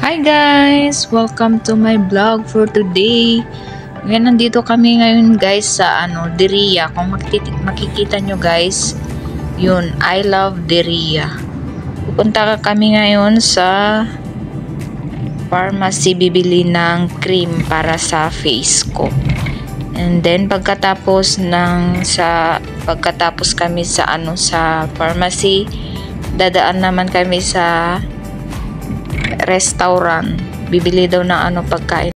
Hi guys! Welcome to my vlog for today. Ngayon nandito kami ngayon guys sa Deria. Kung makikita nyo guys, yun, I love Deria. Pupunta kami ngayon sa pharmacy bibili ng cream para sa face ko. And then pagkatapos kami sa sa pharmacy, dadaan naman kami sa restaurant. Bibili daw ng pagkain.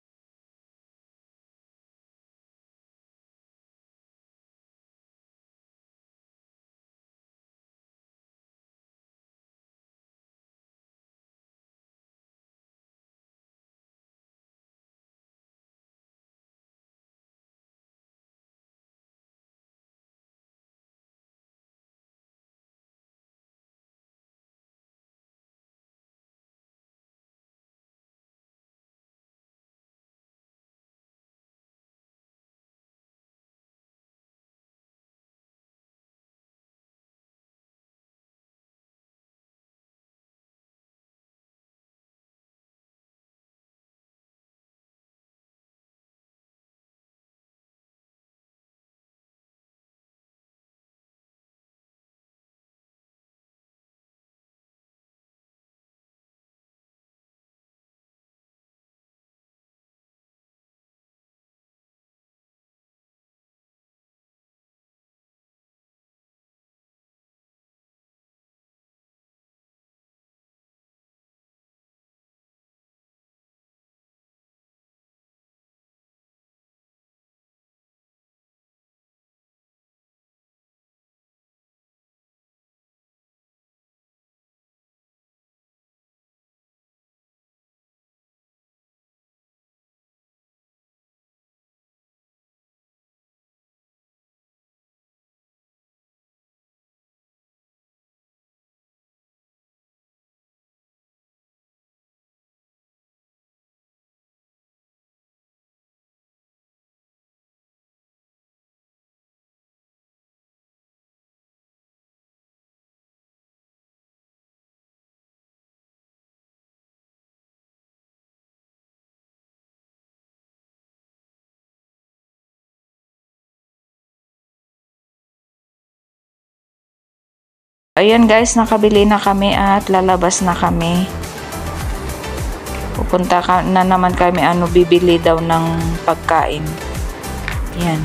Ayan guys, nakabili na kami at lalabas na kami. Pupunta na naman kami bibili daw ng pagkain. Ayan.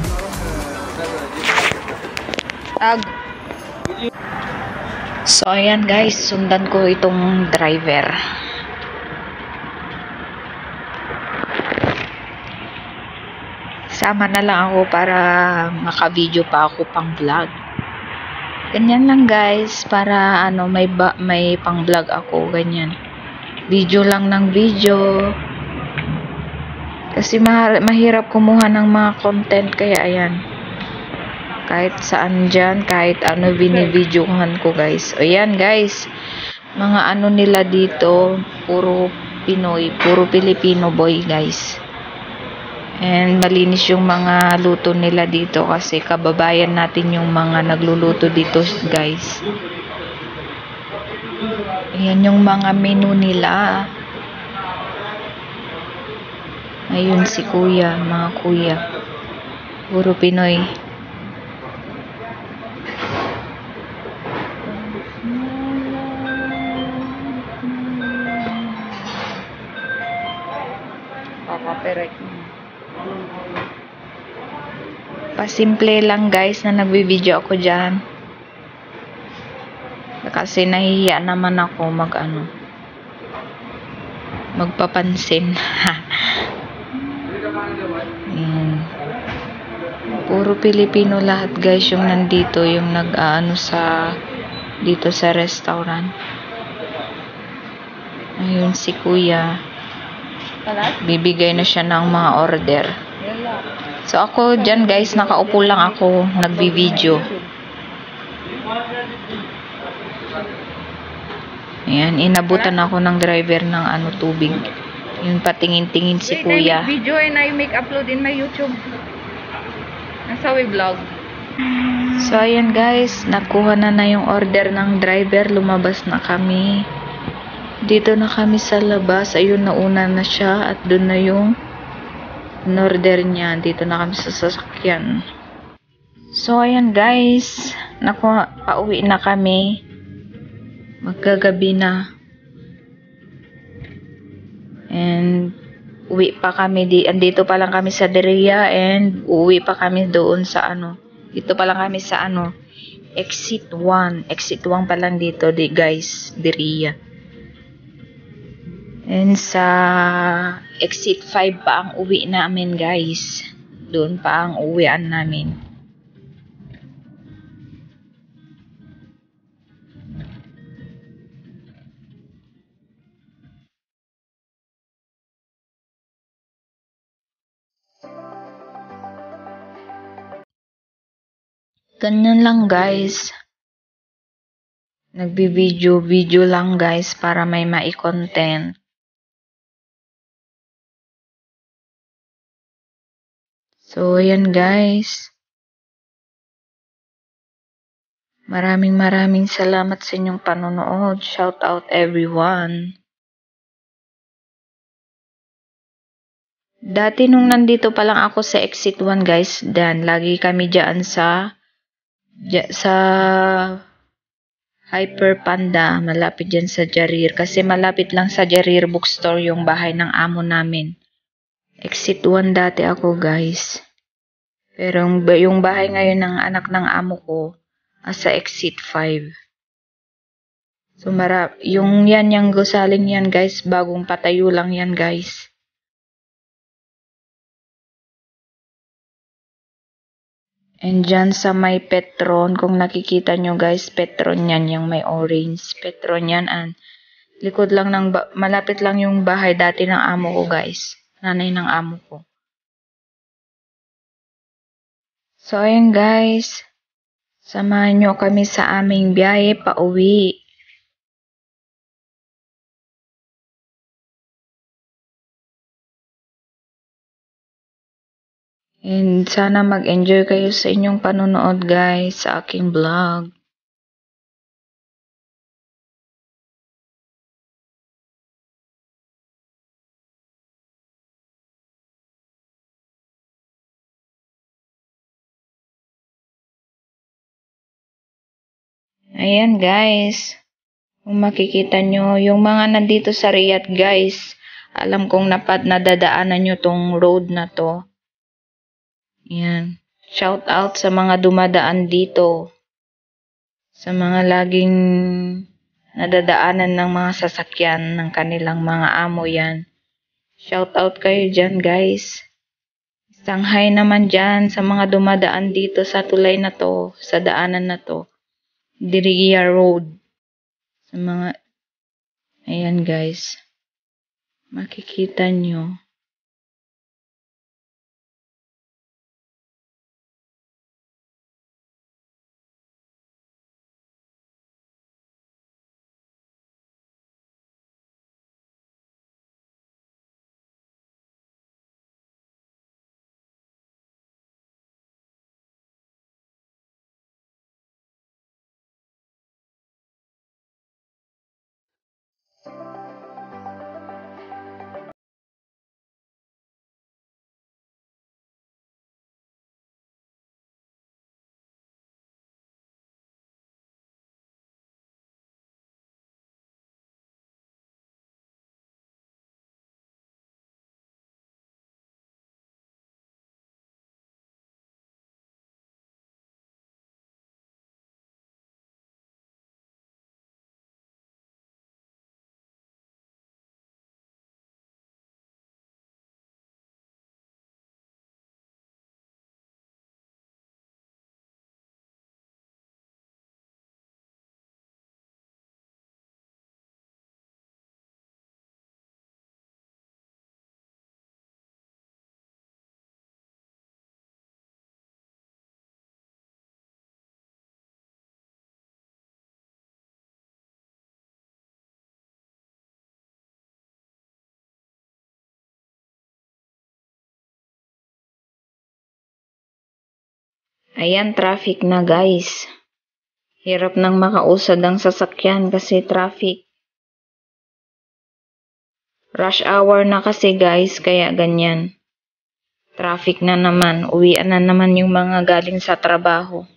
So ayan guys, sundan ko itong driver. Sama na lang ako para maka-video pa ako pang vlog. Ganyan lang guys, para may pang vlog ako, ganyan. Video lang ng video. Kasi mahirap kumuha ng mga content, kaya ayan. Kahit saan dyan, kahit binibidyohan ko guys. O yan guys, mga nila dito, puro Pinoy, puro Filipino boy guys. And malinis yung mga luto nila dito kasi kababayan natin yung mga nagluluto dito guys. Ayan yung mga menu nila. Ayun si kuya, mga kuya. Puro Pinoy. Copyright. Pasimple lang guys na nagbibideo ako dyan. Kasi nahihiya naman ako magpapansin. Puro Pilipino lahat guys yung nandito, yung dito sa restaurant. Ayun si kuya. Bibigay na siya ng mga order. So ako dyan guys, nakaupo lang ako, nagbi-video. Ayan, inabutan ako ng driver ng tubig. Yung patingin-tingin si kuya. Video and I make upload in my YouTube. Nasa vlog. So ayan guys, nakuha na yung order ng driver, lumabas na kami. Dito na kami sa labas. Ayun, nauna na siya at doon na yung order niya. Dito na kami sa sasakyan. So, ayan guys. Pauwi na kami. Magkagabi na. And uwi pa kami. Andito pa lang kami sa Diria and uwi pa kami doon sa Dito pa lang kami sa Exit 1. Exit 1 pa lang dito, guys. Diria. And sa exit 5 pa ang uwi namin, guys. Doon pa ang uwian namin. Ganyan lang, guys. Nagbi-video lang, guys, para may mai-content. So, ayan guys. Maraming salamat sa inyong panonood. Shout out everyone. Dati nung nandito pa lang ako sa Exit 1 guys, lagi kami dyan sa Hyper Panda, malapit dyan sa Jarir. Kasi malapit lang sa Jarir Bookstore yung bahay ng amo namin. Exit 1 dati ako guys. Pero yung bahay ngayon ng anak ng amo ko, sa Exit 5. So, yung gusaling yan guys, bagong patayo lang yan guys. And dyan sa may Petron, kung nakikita nyo guys, Petron yan, yung may orange. Petron yan, likod lang malapit lang yung bahay dati ng amo ko guys. Nanay ng amo ko. So, ayun guys. Samahan nyo kami sa aming biyahe pauwi. And sana mag-enjoy kayo sa inyong panonood guys sa aking vlog. Ayan guys. Kung makikita nyo, yung mga nandito sa Riyadh guys, alam kong nadadaanan nyo tong road na to. Ayan. Shout out sa mga dumadaan dito. Sa mga laging nadadaanan ng mga sasakyan ng kanilang mga amo yan. Shout out kayo dyan guys. Isang hi naman dyan sa mga dumadaan dito sa tulay na to, sa daanan na to. Diria Road. Sa mga, ayan guys. Makikita nyo. Ayan, traffic na guys. Hirap nang makausad ang sasakyan kasi traffic. Rush hour na kasi guys, kaya ganyan. Traffic na naman, uwian na naman yung mga galing sa trabaho.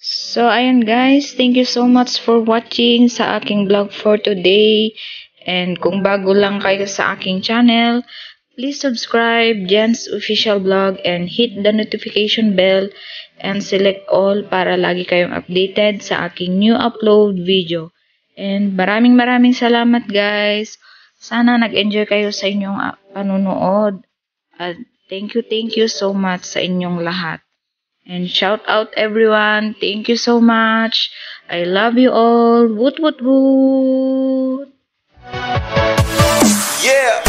So, ayun guys, thank you so much for watching sa aking vlog for today. And kung bago lang kayo sa aking channel, please subscribe Jen's Official Vlog and hit the notification bell and select all para lagi kayong updated sa aking new upload video. And maraming salamat guys. Sana nag-enjoy kayo sa inyong panunood. At thank you so much sa inyong lahat. And shout out everyone. Thank you so much. I love you all. Woot woot woot. Yeah.